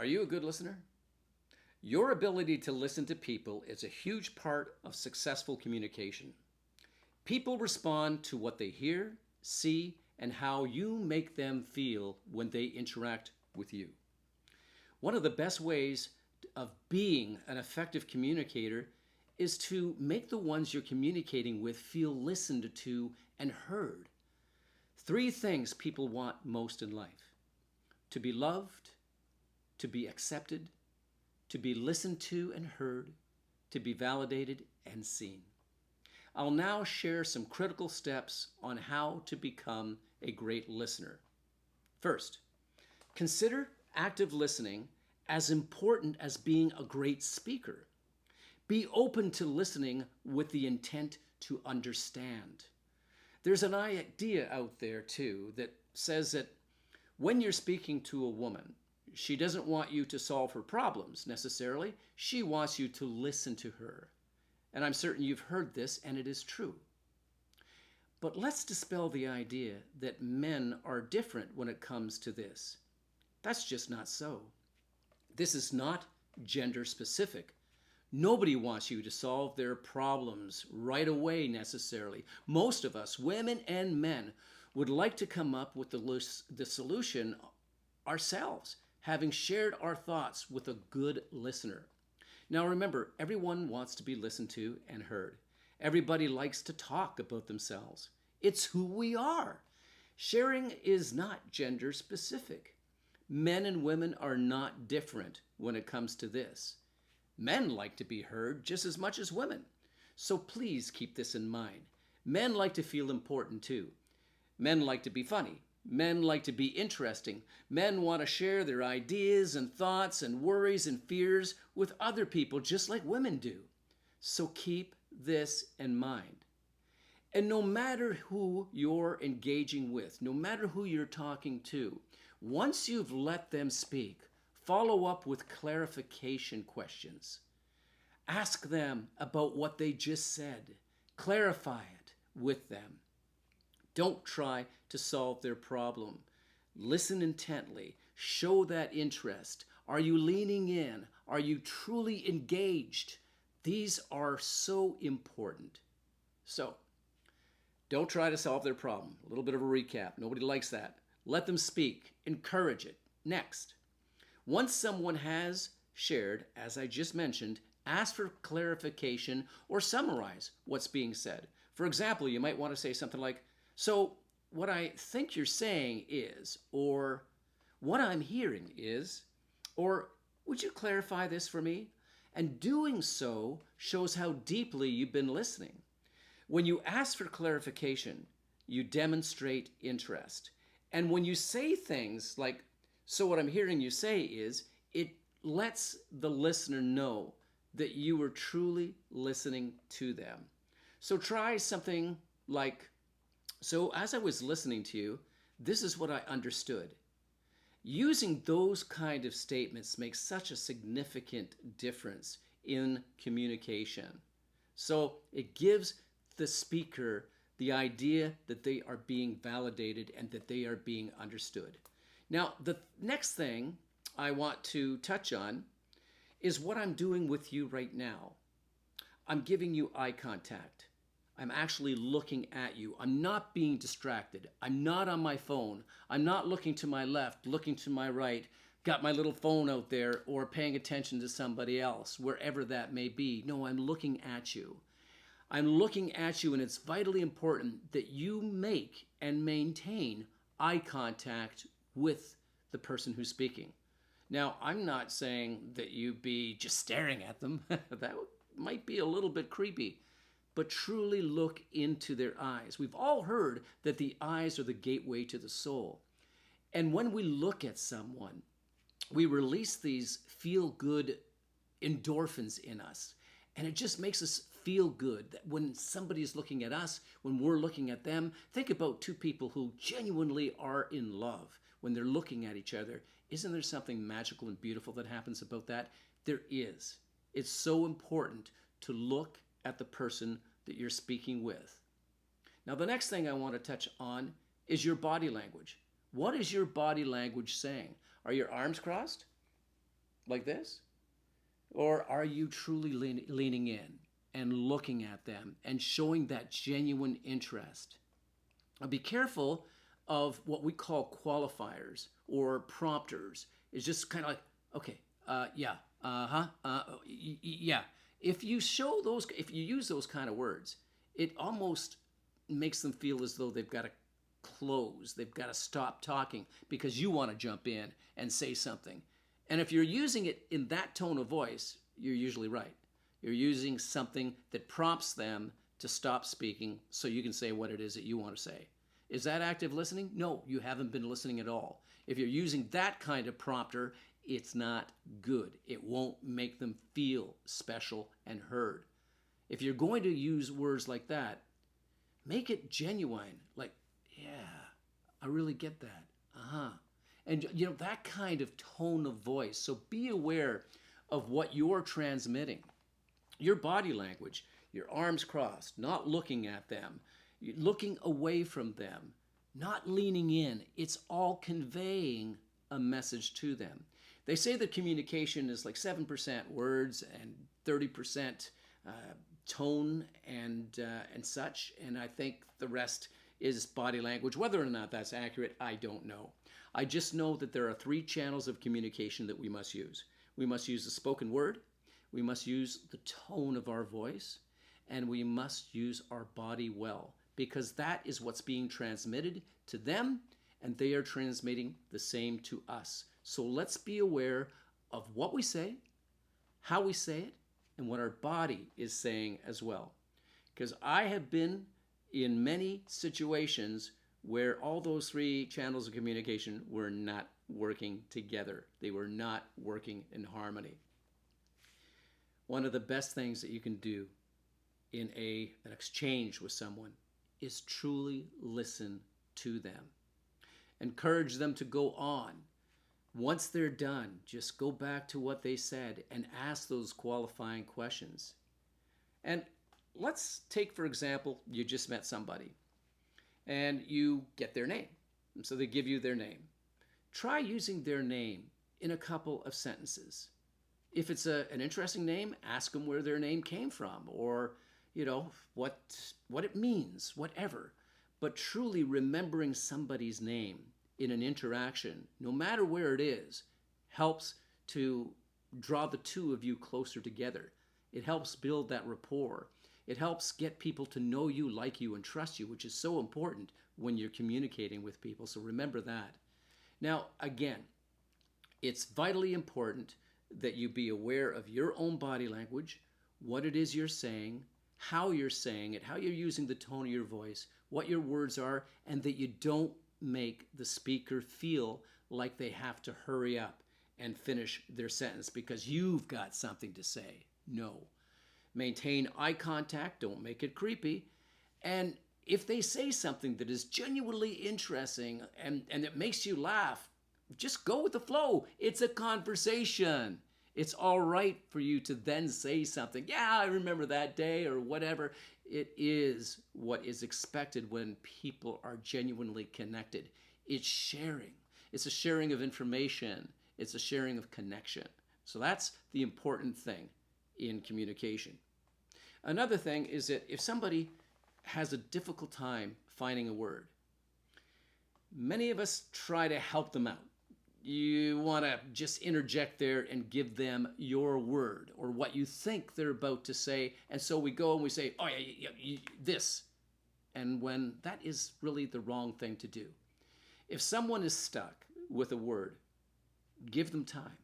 Are you a good listener? Your ability to listen to people is a huge part of successful communication. People respond to what they hear, see, and how you make them feel when they interact with you. One of the best ways of being an effective communicator is to make the ones you're communicating with feel listened to and heard. Three things people want most in life: to be loved, to be accepted, to be listened to and heard, to be validated and seen. I'll now share some critical steps on how to become a great listener. First, consider active listening as important as being a great speaker. Be open to listening with the intent to understand. There's an idea out there too that says that when you're speaking to a woman, she doesn't want you to solve her problems necessarily. She wants you to listen to her. And I'm certain you've heard this, and it is true. But let's dispel the idea that men are different when it comes to this. That's just not so. This is not gender specific. Nobody wants you to solve their problems right away necessarily. Most of us, women and men, would like to come up with the solution ourselves, having shared our thoughts with a good listener. Now remember, everyone wants to be listened to and heard. Everybody likes to talk about themselves. It's who we are. Sharing is not gender specific. Men and women are not different when it comes to this. Men like to be heard just as much as women. So please keep this in mind. Men like to feel important too. Men like to be funny. Men like to be interesting. Men want to share their ideas and thoughts and worries and fears with other people just like women do. So keep this in mind. And no matter who you're engaging with, no matter who you're talking to, once you've let them speak, follow up with clarification questions. Ask them about what they just said. Clarify it with them. Don't try to solve their problem. Listen intently. Show that interest. Are you leaning in? Are you truly engaged? These are so important. So, don't try to solve their problem. A little bit of a recap. Nobody likes that. Let them speak. Encourage it. Next, once someone has shared, as I just mentioned, ask for clarification or summarize what's being said. For example, you might want to say something like, "So, what I think you're saying is," or "what I'm hearing is," or "would you clarify this for me?" And doing so shows how deeply you've been listening. When you ask for clarification, you demonstrate interest. And when you say things like, "So what I'm hearing you say is," it lets the listener know that you were truly listening to them. So try something like, "So as I was listening to you, this is what I understood." Using those kind of statements makes such a significant difference in communication. So it gives the speaker the idea that they are being validated and that they are being understood. Now, the next thing I want to touch on is what I'm doing with you right now. I'm giving you eye contact. I'm actually looking at you. I'm not being distracted. I'm not on my phone. I'm not looking to my left, looking to my right, got my little phone out there, or paying attention to somebody else, wherever that may be. No, I'm looking at you. I'm looking at you, and it's vitally important that you make and maintain eye contact with the person who's speaking. Now, I'm not saying that you be just staring at them. That might be a little bit creepy. But truly look into their eyes. We've all heard that the eyes are the gateway to the soul. And when we look at someone, we release these feel-good endorphins in us. And it just makes us feel good that when somebody is looking at us, when we're looking at them, think about two people who genuinely are in love when they're looking at each other. Isn't there something magical and beautiful that happens about that? There is. It's so important to look at the person that you're speaking with. Now, the next thing I want to touch on is your body language. What is your body language saying? Are your arms crossed? like this? Or are you truly leaning in and looking at them and showing that genuine interest? Now be careful of what we call qualifiers or prompters. It's just kind of like, okay, yeah, huh, yeah. If you use those kind of words, it almost makes them feel as though they've got to close, they've got to stop talking because you want to jump in and say something. And if you're using it in that tone of voice, you're usually right. You're using something that prompts them to stop speaking so you can say what it is that you want to say. Is that active listening? No, you haven't been listening at all. If you're using that kind of prompter, it's not good. It won't make them feel special and heard. If you're going to use words like that, make it genuine. Like, yeah, I really get that. Uh-huh. And that kind of tone of voice. So be aware of what you're transmitting. Your body language, your arms crossed, not looking at them, looking away from them, not leaning in. It's all conveying a message to them. They say that communication is like 7% words and 30% tone and such, and I think the rest is body language. Whether or not that's accurate, I don't know. I just know that there are 3 channels of communication that we must use. We must use the spoken word, we must use the tone of our voice, and we must use our body well, because that is what's being transmitted to them, and they are transmitting the same to us. So let's be aware of what we say, how we say it, and what our body is saying as well. Because I have been in many situations where all those 3 channels of communication were not working together. They were not working in harmony. One of the best things that you can do in an exchange with someone is truly listen to them. Encourage them to go on. Once they're done, just go back to what they said and ask those qualifying questions. And let's take, for example, you just met somebody and you get their name. And so they give you their name. Try using their name in a couple of sentences. If it's an interesting name, ask them where their name came from, or what it means, whatever. But truly remembering somebody's name in an interaction, no matter where it is, helps to draw the two of you closer together. It helps build that rapport. It helps get people to know you, like you, and trust you, which is so important when you're communicating with people. So remember that. Now, again, it's vitally important that you be aware of your own body language, what it is you're saying, how you're saying it, how you're using the tone of your voice, what your words are, and that you don't make the speaker feel like they have to hurry up and finish their sentence because you've got something to say. No. Maintain eye contact, don't make it creepy. And if they say something that is genuinely interesting and it makes you laugh, just go with the flow. It's a conversation. It's all right for you to then say something. Yeah, I remember that day or whatever. It is what is expected when people are genuinely connected. It's sharing. It's a sharing of information. It's a sharing of connection. So that's the important thing in communication. Another thing is that if somebody has a difficult time finding a word, many of us try to help them out. You want to just interject there and give them your word or what you think they're about to say. And so we go and we say, oh, yeah, this. And when that is really the wrong thing to do. If someone is stuck with a word, give them time.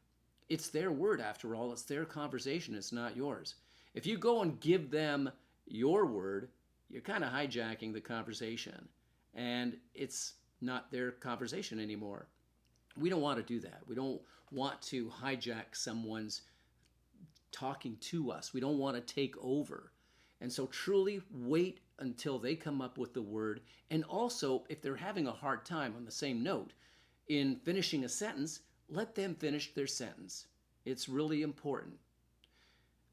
It's their word after all. It's their conversation. It's not yours. If you go and give them your word, you're kind of hijacking the conversation. And it's not their conversation anymore. We don't want to do that. We don't want to hijack someone's talking to us. We don't want to take over. And so truly wait until they come up with the word. And also, if they're having a hard time on the same note in finishing a sentence, let them finish their sentence. It's really important.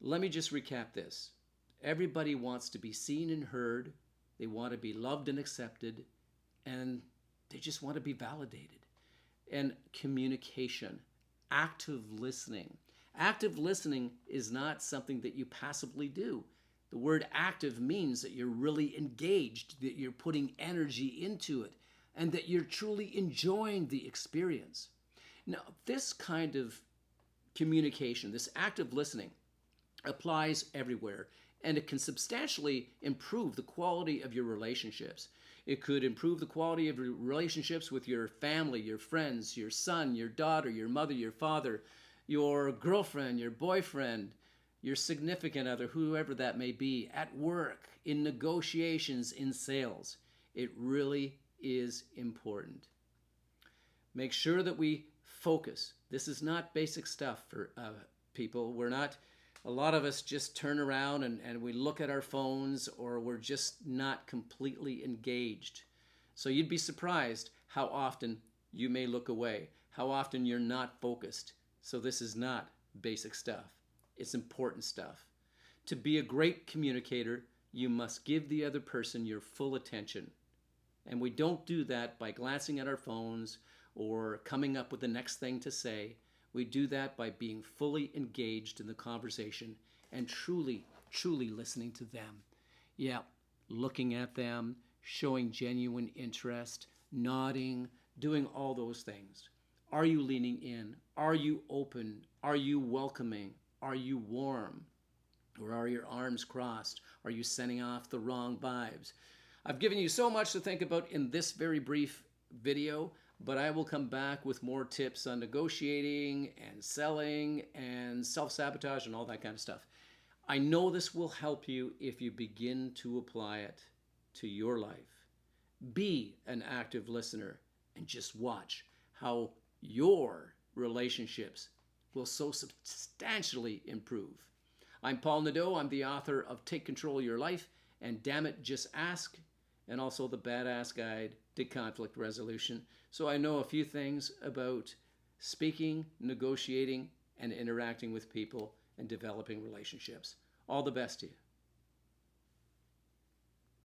Let me just recap this. Everybody wants to be seen and heard. They want to be loved and accepted. And they just want to be validated. And communication active listening. Active listening is not something that you passively do. The word active means that you're really engaged, that you're putting energy into it, and that you're truly enjoying the experience. Now, this kind of communication, this active listening, applies everywhere, and it can substantially improve the quality of your relationships. It could improve the quality of your relationships with your family, your friends, your son, your daughter, your mother, your father, your girlfriend, your boyfriend, your significant other, whoever that may be, at work, in negotiations, in sales. It really is important. Make sure that we focus. This is not basic stuff for people. A lot of us just turn around and we look at our phones, or we're just not completely engaged. So you'd be surprised how often you may look away, how often you're not focused. So this is not basic stuff. It's important stuff. To be a great communicator, you must give the other person your full attention. And we don't do that by glancing at our phones or coming up with the next thing to say. We do that by being fully engaged in the conversation and truly, truly listening to them. Yeah, looking at them, showing genuine interest, nodding, doing all those things. Are you leaning in? Are you open? Are you welcoming? Are you warm? Or are your arms crossed? Are you sending off the wrong vibes? I've given you so much to think about in this very brief video, but I will come back with more tips on negotiating and selling and self-sabotage and all that kind of stuff. I know this will help you if you begin to apply it to your life. Be an active listener and just watch how your relationships will so substantially improve. I'm Paul Nadeau. I'm the author of Take Control of Your Life and Damn It, Just Ask, and also the Badass Guide to Conflict Resolution. So I know a few things about speaking, negotiating, and interacting with people and developing relationships. All the best to you.